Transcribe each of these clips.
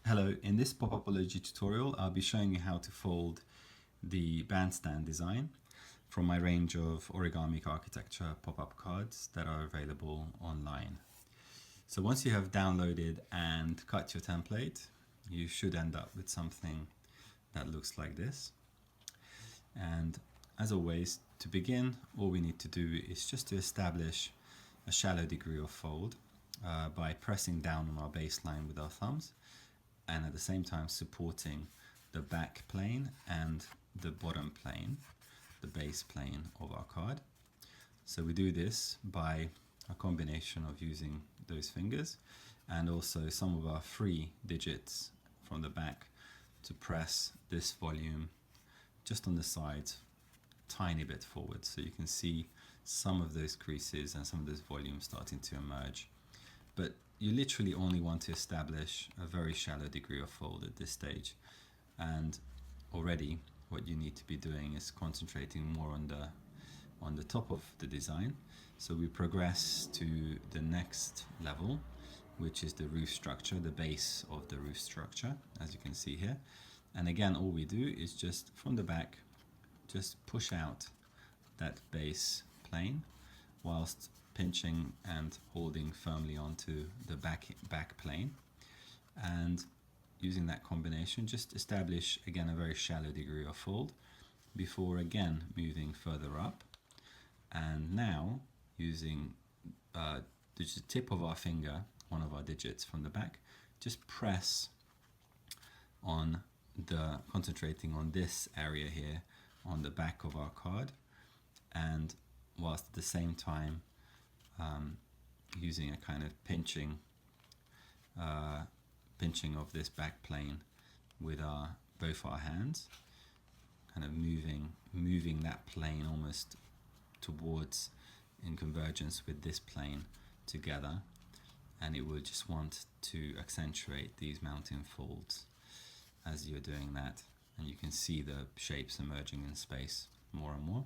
Hello, in this pop-upology tutorial I'll be showing you how to fold the bandstand design from my range of Origamic architecture pop-up cards that are available online. So once you have downloaded and cut your template, you should end up with something that looks like this. And as always, to begin, all we need to do is just to establish a shallow degree of fold by pressing down on our baseline with our thumbs, and at the same time supporting the back plane and the bottom plane, the base plane of our card. So we do this by a combination of using those fingers and also some of our free digits from the back to press this volume just on the sides, tiny bit forward, so you can see some of those creases and some of those volumes starting to emerge. But you literally only want to establish a very shallow degree of fold at this stage, and already what you need to be doing is concentrating more on the top of the design. So we progress to the next level, which is the roof structure, the base of the roof structure, as you can see here. And again, all we do is just from the back, just push out that base plane whilst pinching and holding firmly onto the back plane, and using that combination just establish again a very shallow degree of fold before again moving further up, and now using the tip of our finger, one of our digits from the back, just press on concentrating on this area here on the back of our card, and whilst at the same time using a kind of pinching of this back plane with both our hands, kind of moving that plane almost towards in convergence with this plane together, and it will just want to accentuate these mountain folds as you're doing that, and you can see the shapes emerging in space more and more.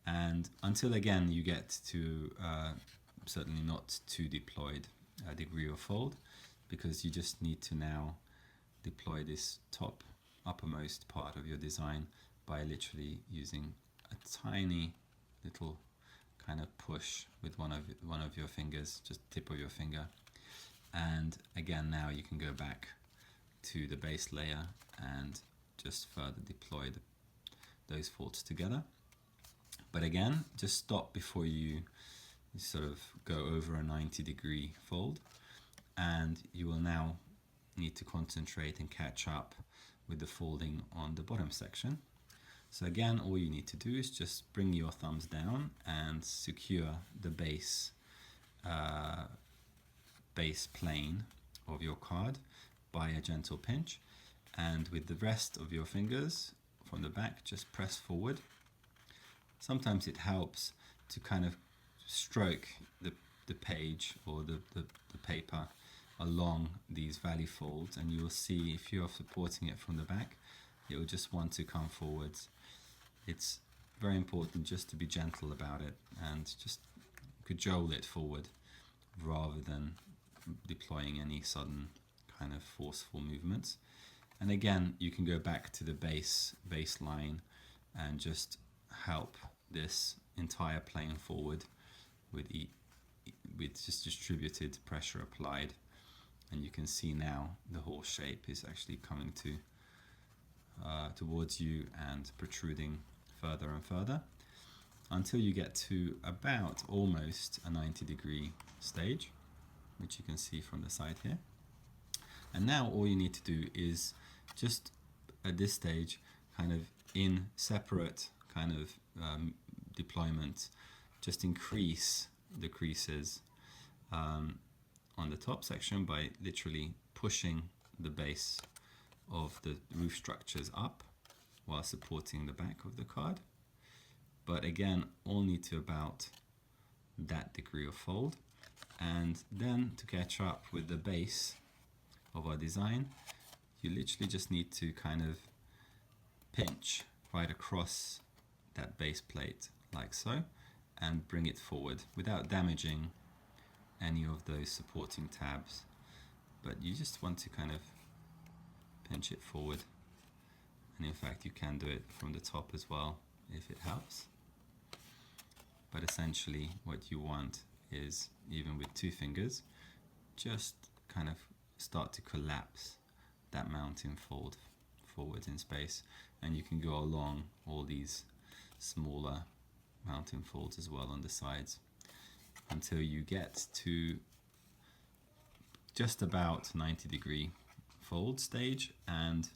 And until again you get to certainly not too deployed a degree of fold, because you just need to now deploy this uppermost part of your design by literally using a tiny little kind of push with one of your fingers, just tip of your finger. And again, now you can go back to the base layer and just further deploy those folds together. But again, just stop before you sort of go over a 90-degree fold, and you will now need to concentrate and catch up with the folding on the bottom section. So again, all you need to do is just bring your thumbs down and secure the base plane of your card by a gentle pinch, and with the rest of your fingers from the back just press forward. Sometimes it helps to kind of stroke the page or the paper along these valley folds, and you will see if you're supporting it from the back, it will just want to come forwards. It's very important just to be gentle about it and just cajole it forward rather than deploying any sudden kind of forceful movements. And again, you can go back to the baseline and just help this entire plane forward with just distributed pressure applied, and you can see now the whole shape is actually coming towards you and protruding further and further until you get to about almost a 90-degree stage, which you can see from the side here. And now all you need to do is just at this stage, kind of in separate kind of deployment, just increase the creases on the top section by literally pushing the base of the roof structures up while supporting the back of the card. But again, only to about that degree of fold. And then to catch up with the base of our design, you literally just need to kind of pinch right across that base plate like so, and bring it forward without damaging any of those supporting tabs but you just want to kind of pinch it forward, and in fact you can do it from the top as well if it helps. But essentially what you want is, even with 2 fingers, just kind of start to collapse that mountain fold forward in space, and you can go along all these smaller mountain folds as well on the sides until you get to just about 90-degree fold stage, and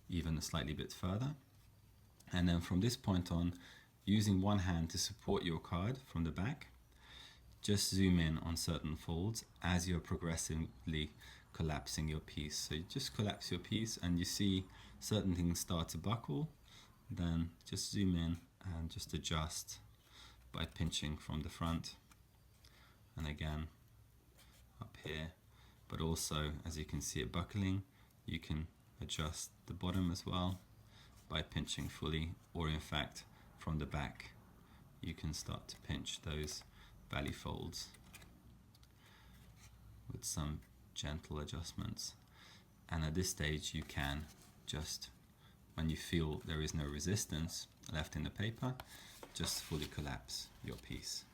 even a slightly bit further. And then from this point on, using one hand to support your card from the back, just zoom in on certain folds as you're progressively collapsing your piece. So you just collapse your piece and you see certain things start to buckle, then just zoom in and just adjust by pinching from the front, and again up here. But also, as you can see it buckling, you can adjust the bottom as well by pinching fully, or in fact from the back you can start to pinch those valley folds with some gentle adjustments. And at this stage you can just, when you feel there is no resistance left in the paper, just fully collapse your piece,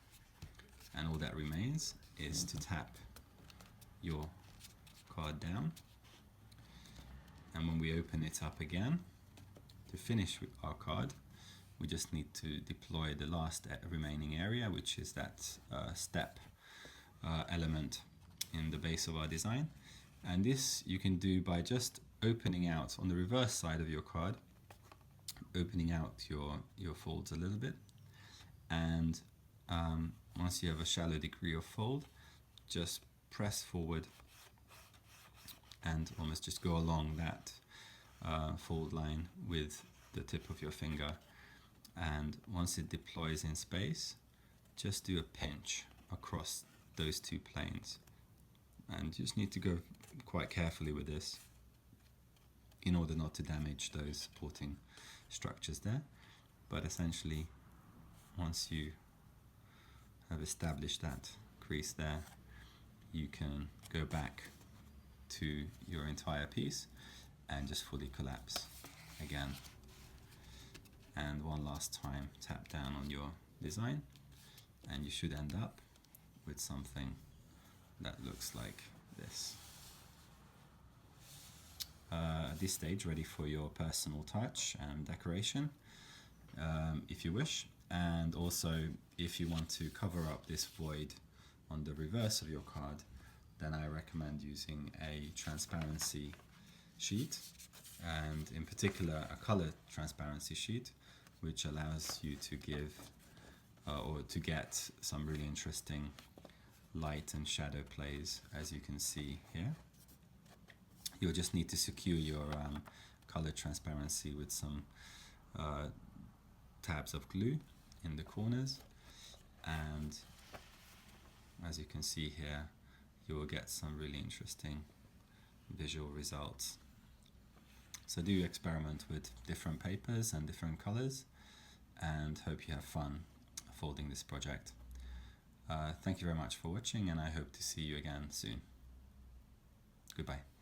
and all that remains is to tap your card down. And when we open it up again to finish with our card, we just need to deploy the last remaining area, which is that step element in the base of our design. And this you can do by just opening out on the reverse side of your card, opening out your folds a little bit, and once you have a shallow degree of fold, just press forward and almost just go along that fold line with the tip of your finger, and once it deploys in space, just do a pinch across those 2 planes, and you just need to go quite carefully with this in order not to damage those supporting structures there. But essentially, once you have established that crease there, you can go back to your entire piece and just fully collapse again. And one last time, tap down on your design, and you should end up with something that looks like this. At this stage, ready for your personal touch and decoration, if you wish. And also, if you want to cover up this void on the reverse of your card, then I recommend using a transparency sheet, and in particular a color transparency sheet, which allows you to give or to get some really interesting light and shadow plays, as you can see here. You'll just need to secure your color transparency with some tabs of glue in the corners, and as you can see here, you will get some really interesting visual results. So do experiment with different papers and different colors, and hope you have fun folding this project. Thank you very much for watching, and I hope to see you again soon. Goodbye.